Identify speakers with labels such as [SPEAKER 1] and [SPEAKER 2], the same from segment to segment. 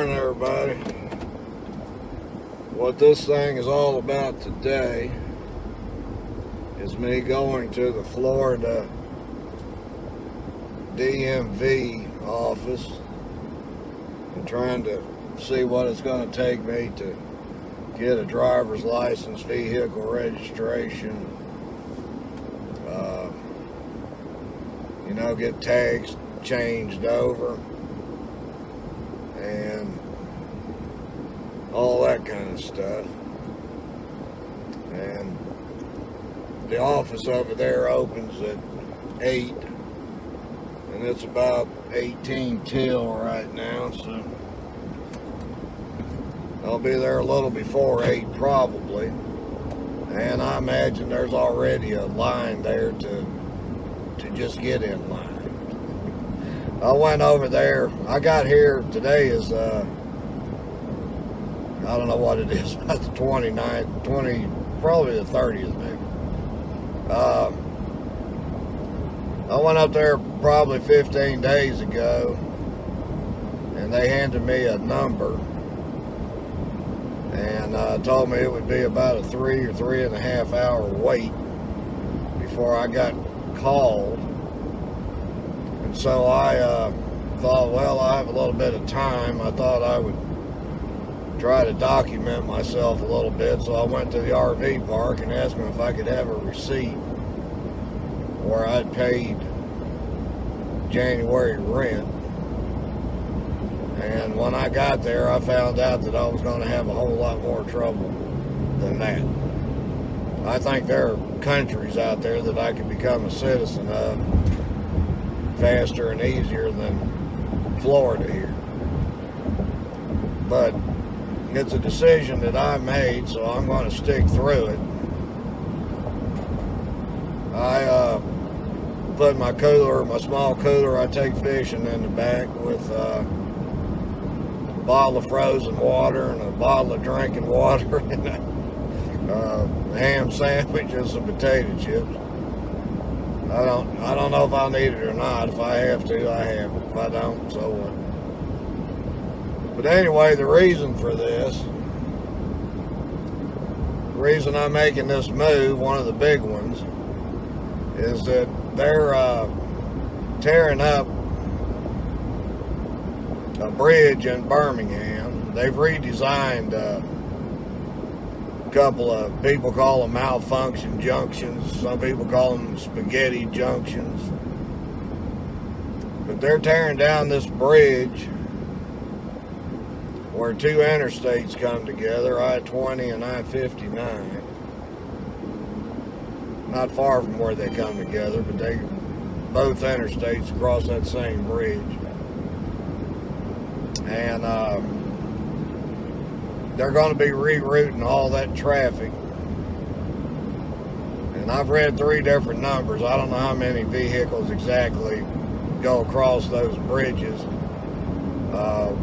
[SPEAKER 1] morning, everybody. What this thing is all about today is me going to the Florida DMV office and trying to see what it's going to take me to get a driver's license, vehicle registration, get tags changed over, and all that kind of stuff. And the office over there opens at 8, and it's about 18 till right now, so I'll be there a little before 8 probably. And I imagine there's already a line there to just get in line. I went over there. I got here. Today is I don't know what it is, about the 29th, probably the 30th maybe. I went up there probably 15 days ago, and they handed me a number, and told me it would be about a 3 or 3.5 hour wait before I got called. And so I thought, well, I have a little bit of time. I thought I would try to document myself a little bit, so I went to the RV park and asked them if I could have a receipt where I'd paid January rent. And when I got there, I found out that I was going to have a whole lot more trouble than that. I think there are countries out there that I could become a citizen of faster and easier than Florida here. But it's a decision that I made, so I'm going to stick through it. I put my cooler, my small cooler I take fishing in the back, with a bottle of frozen water and a bottle of drinking water and a ham sandwich and some potato chips. I don't know if I'll need it or not. If I have to, I have it. If I don't, so what? But anyway, the reason for this, the reason I'm making this move, one of the big ones, is that they're tearing up a bridge in Birmingham. They've redesigned a couple of, people call them malfunction junctions, some people call them spaghetti junctions, but they're tearing down this bridge where two interstates come together, I-20 and I-59. Not far from where they come together, but they both interstates cross that same bridge. And they're going to be rerouting all that traffic. And I've read 3 different numbers. I don't know how many vehicles exactly go across those bridges.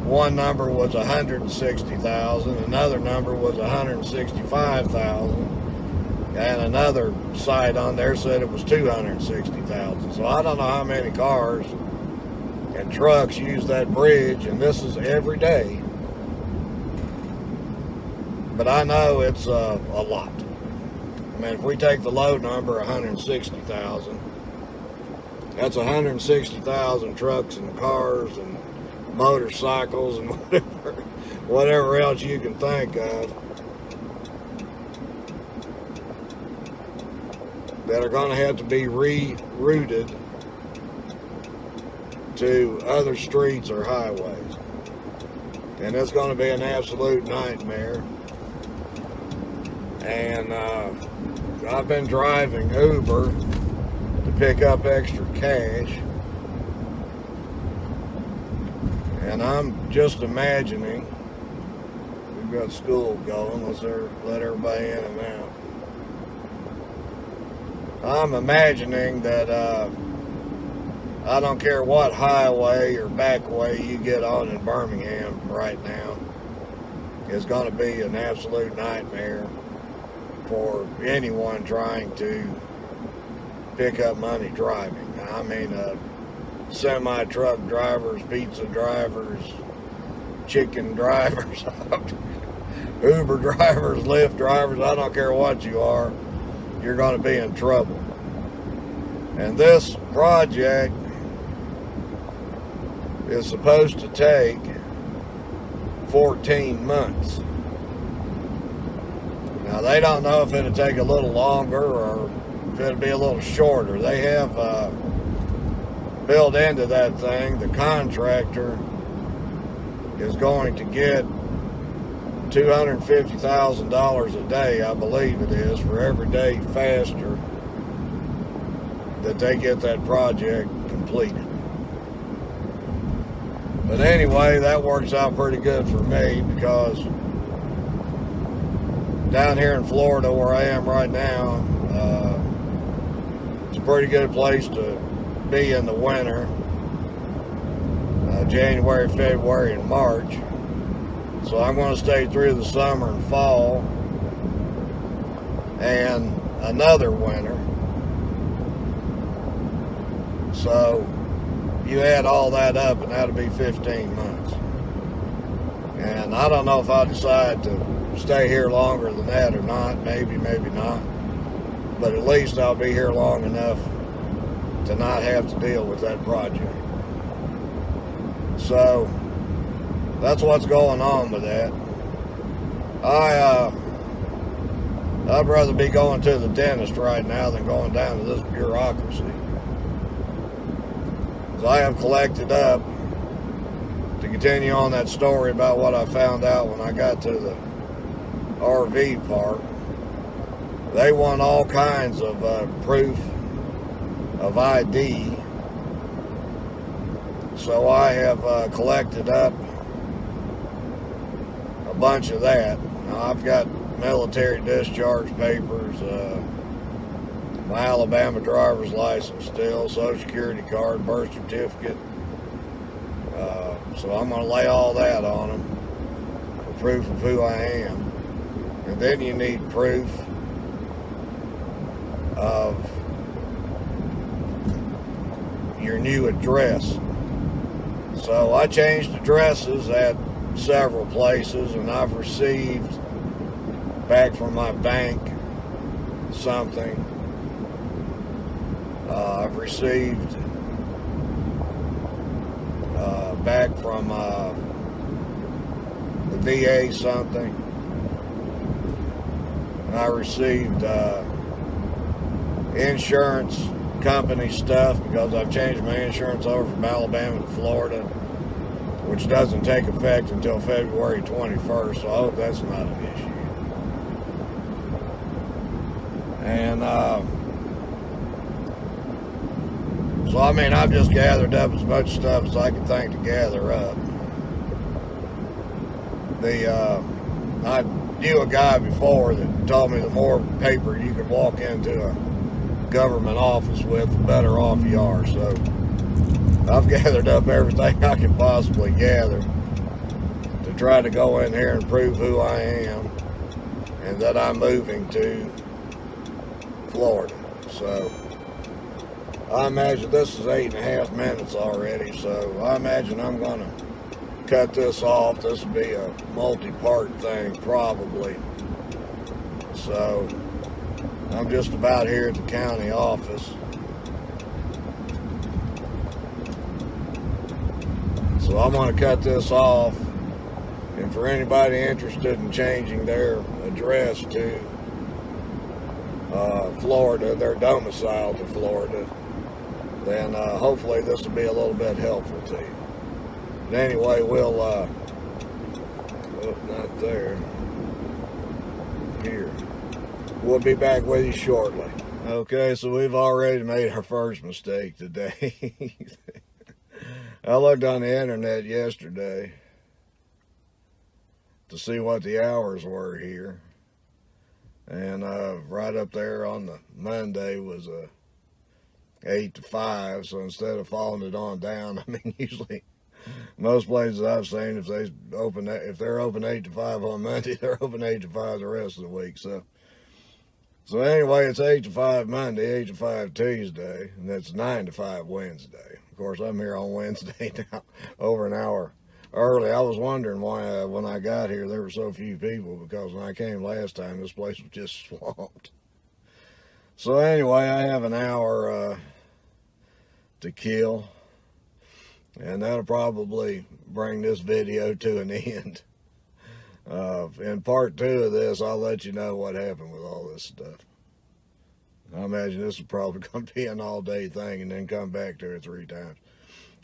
[SPEAKER 1] One number was 160,000, another number was 165,000, and another site on there said it was 260,000. So I don't know how many cars and trucks use that bridge, and this is every day. But I know it's a lot. I mean, if we take the low number, 160,000, that's 160,000 trucks and cars and motorcycles and whatever else you can think of that are going to have to be rerouted to other streets or highways. And it's going to be an absolute nightmare. And I've been driving Uber to pick up extra cash, and I'm just imagining, we've got school going, let's let everybody in and out. I'm imagining that I don't care what highway or back way you get on in Birmingham right now, it's going to be an absolute nightmare for anyone trying to pick up money driving. I mean, semi-truck drivers, pizza drivers, chicken drivers, Uber drivers, Lyft drivers, I don't care what you are, you're going to be in trouble. And this project is supposed to take 14 months. Now, they don't know if it'll take a little longer or if it'll be a little shorter. They have built into that thing, the contractor is going to get $250,000 a day, I believe it is, for every day faster that they get that project completed. But anyway, that works out pretty good for me, because down here in Florida where I am right now, it's a pretty good place to be in the winter, January, February, and March. So I'm going to stay through the summer and fall and another winter. So you add all that up and that'll be 15 months. And I don't know if I decide to stay here longer than that or not. Maybe, maybe not. But at least I'll be here long enough to not have to deal with that project. So that's what's going on with that. I'd rather be going to the dentist right now than going down to this bureaucracy. So I have collected up, to continue on that story about what I found out when I got to the RV park. They want all kinds of proof of ID. So I have collected up a bunch of that. Now, I've got military discharge papers, my Alabama driver's license still, Social Security card, birth certificate. So I'm going to lay all that on them for proof of who I am. And then you need proof of your new address. So I changed addresses at several places, and I've received back from my bank something. I've received back from the VA something, and I received insurance company stuff, because I've changed my insurance over from Alabama to Florida, which doesn't take effect until February 21st, so I hope that's not an issue. And so I mean, I've just gathered up as much stuff as I could think to gather up. I knew a guy before that told me the more paper you can walk into a government office with, the better off you are. So I've gathered up everything I can possibly gather to try to go in here and prove who I am and that I'm moving to Florida. So I imagine this is 8.5 minutes already, so I imagine I'm going to cut this off. This will be a multi-part thing probably. So I'm just about here at the county office. So I'm going to cut this off, and for anybody interested in changing their address to Florida, their domicile to Florida, then hopefully this will be a little bit helpful to you. But anyway, we'll, oh, not there, here. We'll be back with you shortly. Okay, so we've already made our first mistake today. I looked on the internet yesterday to see what the hours were here. And right up there on the Monday was 8 to 5. So instead of following it on down, I mean, usually most places I've seen, if they're open 8 to 5 on Monday, they're open 8 to 5 the rest of the week. So anyway, it's 8 to 5 Monday, 8 to 5 Tuesday, and it's 9 to 5 Wednesday. Of course, I'm here on Wednesday now, over an hour early. I was wondering why when I got here there were so few people, because when I came last time this place was just swamped. So anyway, I have an hour to kill, and that'll probably bring this video to an end. In part 2 of this, I'll let you know what happened with all this stuff. I imagine this is probably going to be an all-day thing and then come back 2 or 3 times.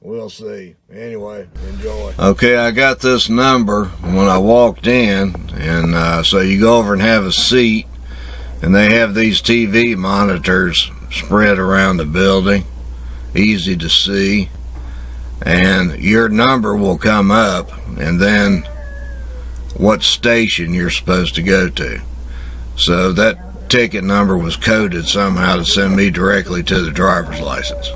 [SPEAKER 1] We'll see. Anyway, enjoy. Okay, I got this number when I walked in, and so you go over and have a seat, and they have these TV monitors spread around the building, easy to see, and your number will come up, and then what station you're supposed to go to. So that ticket number was coded somehow to send me directly to the driver's license.